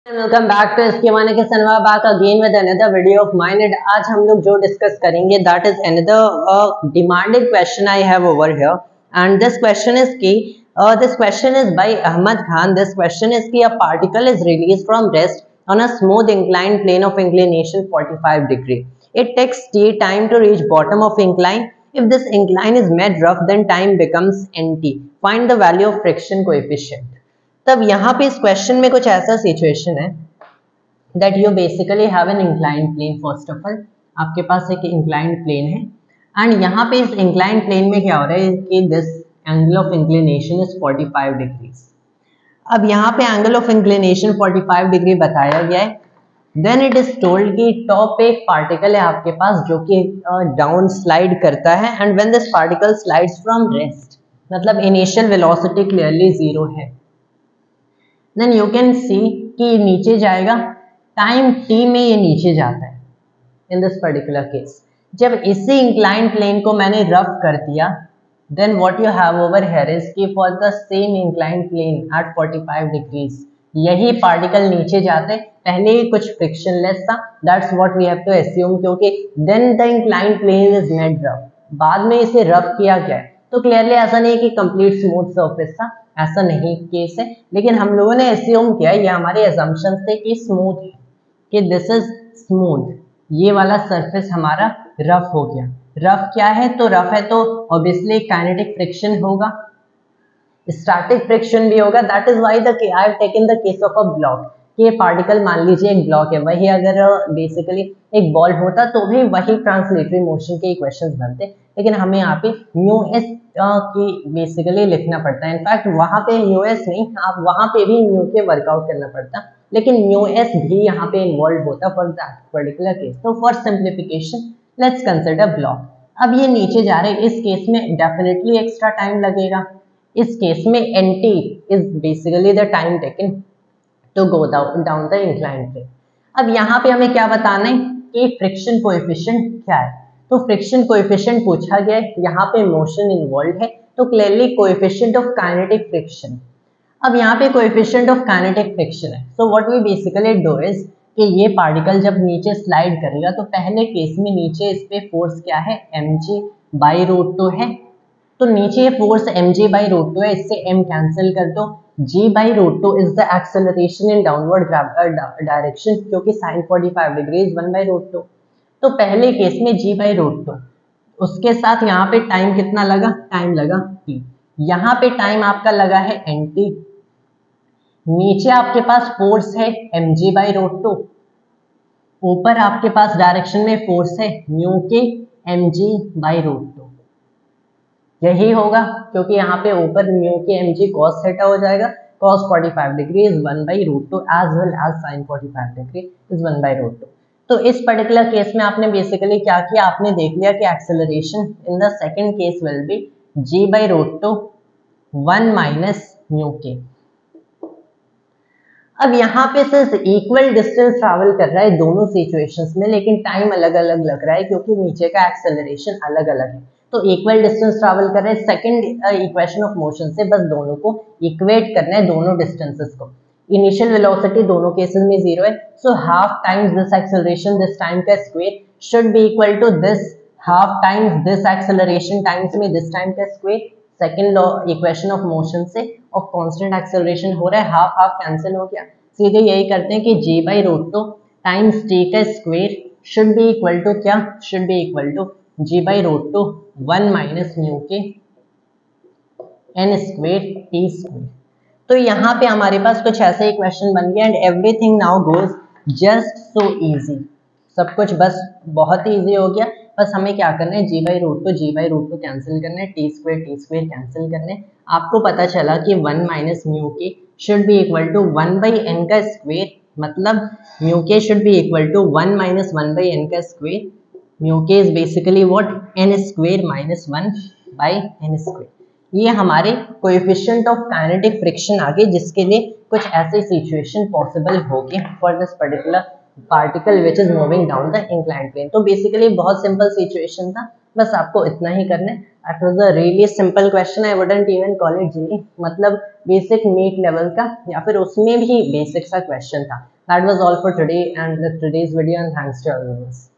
Welcome back to इसके माने के सनवा back again with another video of mine. And आज हम लोग जो डिस्कस करेंगे that is another demanded question I have over here. And this question is की this question is by Ahmad Khan. This question is की a particle is released from rest on a smooth inclined plane of inclination 45 degree. It takes t time to reach bottom of incline. If this incline is made rough, then time becomes nt. Find the value of friction coefficient. तब यहाँ पे इस question में कुछ ऐसा situation है that you basically have an inclined plane. First of all आपके पास एक इंक्लाइंड प्लेन है एंड यहाँ पे इस इंक्लाइंड प्लेन में क्या हो रहा है कि this angle of inclination is 45 degrees. अब यहाँ पे एंगल ऑफ इंक्लिनेशन 45 डिग्री बताया गया है। देन इट इज टोल्ड कि टॉप पे एक पार्टिकल है आपके पास जो कि डाउन स्लाइड करता है and when this particle slides from rest मतलब इनिशियल वेलोसिटी क्लियरली जीरो है, देन यू कैन सी कि नीचे जाएगा। टाइम t में ये नीचे जाता है इन दिस पर्टिकुलर केस। जब इसी इंक्लाइंड प्लेन को मैंने रफ कर दिया then what you have over here is कि for the same inclined plane at 45 degrees यही पार्टिकल नीचे जाते पहले ही कुछ फ्रिक्शनलेस था, that's what we have to assume, क्योंकि then the inclined plane is made rough, बाद में इसे रफ किया गया है। तो क्लियरली ऐसा नहीं कि कंप्लीट स्मूथ सरफेस था, ऐसा नहीं केस है, लेकिन हम लोगों ने एज्यूम किया, ये हमारे assumptions थे कि स्मूथ है, कि दिस इज स्मूथ, ये वाला सरफेस हमारा रफ हो गया। रफ क्या है तो रफ है तो ऑब्वियसली काइनेटिक फ्रिक्शन होगा, स्टैटिक फ्रिक्शन भी होगा। That is why the I have taken the case of a block कि ये पार्टिकल मान लीजिए एक ब्लॉक है, वही अगर बेसिकली एक बॉल होता तो भी वही ट्रांसलेटरी मोशन के इक्वेशंस बनते, लेकिन हमें यहाँ पे म्यू एस की बेसिकली लिखना पड़ता है। इनफैक्ट वहाँ पे म्यू एस नहीं, आप वहाँ पे भी म्यू के वर्कआउट करना पड़ता, लेकिन म्यू एस भी यहाँ पे इन्वॉल्व होता फॉर दैट पर्टिकुलर केस। तो for simplification let's consider block. अब ये नीचे जा रहे, इस केस में डेफिनेटली एक्स्ट्रा टाइम लगेगा। इस केस में nt is basically the time taken to go down the inclined plane. अब यहाँ पे हमें क्या बताना है कि फ्रिक्शन कोएफिशिएंट क्या है। तो फ्रिक्शन कोएफिशिएंट पूछा गया है, यहाँ पे मोशन इन्वॉल्व है तो clearly coefficient of kinetic friction. अब यहाँ पे कोएफिशिएंट ऑफ काइनेटिक फ्रिक्शन है, so what we basically do is कि ये पार्टिकल जब नीचे स्लाइड करेगा तो पहले केस में नीचे इस पे फोर्स क्या है mg/√2 है, तो नीचे फोर्स mg/√2 है, इससे m कैंसिल कर दो। g/√2 is the acceleration in downward direction क्योंकि sin 45 डिग्री इज 1/√2। तो पहले केस में g/√2, उसके साथ यहाँ पे टाइम कितना लगा, टाइम लगा t, यहाँ पे टाइम आपका लगा है nt, नीचे आपके पास फोर्स है mg/√2, ऊपर आपके पास डायरेक्शन में फोर्स है म्यू के mg/√2। यही होगा क्योंकि यहाँ पे ऊपर म्यू के mg cos थीटा हो जाएगा, cos 45 degree is 1/√2 as well as sin 45 degree is 1/√2। तो इस पर्टिकुलर केस में आपने बेसिकली क्या किया, आपने देख लिया कि acceleration in the second case will be g/√2 1 minus mu के। अब यहाँ पे सिर्फ इक्वल डिस्टेंस ट्रैवल कर रहा है दोनों सिचुएशंस में, लेकिन टाइम अलग अलग लग रहा है क्योंकि नीचे का एक्सेलरेशन अलग अलग है, तो इक्वल डिस्टेंस ट्रैवल कर रहे हैं। सेकंड इक्वेशन ऑफ मोशन से बस दोनों को इक्वेट करना है, दोनों डिस्टेंसेस को। इनिशियल वेलोसिटी दोनों केसेस में जीरो है, so half times this acceleration this time का square should be equal to this half times this acceleration times में दिस टाइम का square. Second law equation of motion से और constant acceleration हो रहा है, हाफ हाफ कैंसिल हो गया, सीधे यही करते हैं कि g/√2 टाइम्स t का square should be equal to क्या, should be equal to g/√2 1 minus mu के n स्क्वायर t स्क्वायर। तो यहाँ पे हमारे पास कुछ ऐसे ही क्वेश्चन बन गया and everything now goes just so easy, सब कुछ बस बहुत ही इजी हो गया। बस हमें क्या करना है, g/√2 कैंसिल करना है, t स्क्वायर कैंसिल करना है। आपको पता चला कि 1 minus mu k should be equal to 1/n का स्क्वायर, मतलब mu k should be equal to 1 minus 1/n का square. Mu k is basically what, n square minus 1/n square. ये हमारे कोएफिशिएंट ऑफ काइनेटिक फ्रिक्शन आ गए, जिसके लिए कुछ ऐसे सिचुएशन पॉसिबल होगी for this particular particle which is moving down the inclined plane. तो बेसिकली बहुत सिंपल सिचुएशन था, बस आपको इतना ही करना है। That was a really simple question, I wouldn't even call it JEE, मतलब बेसिक नीट लेवल का या फिर उसमें भी बेसिक सा क्वेश्चन था। That was all for today and today's video, and thanks to all of us.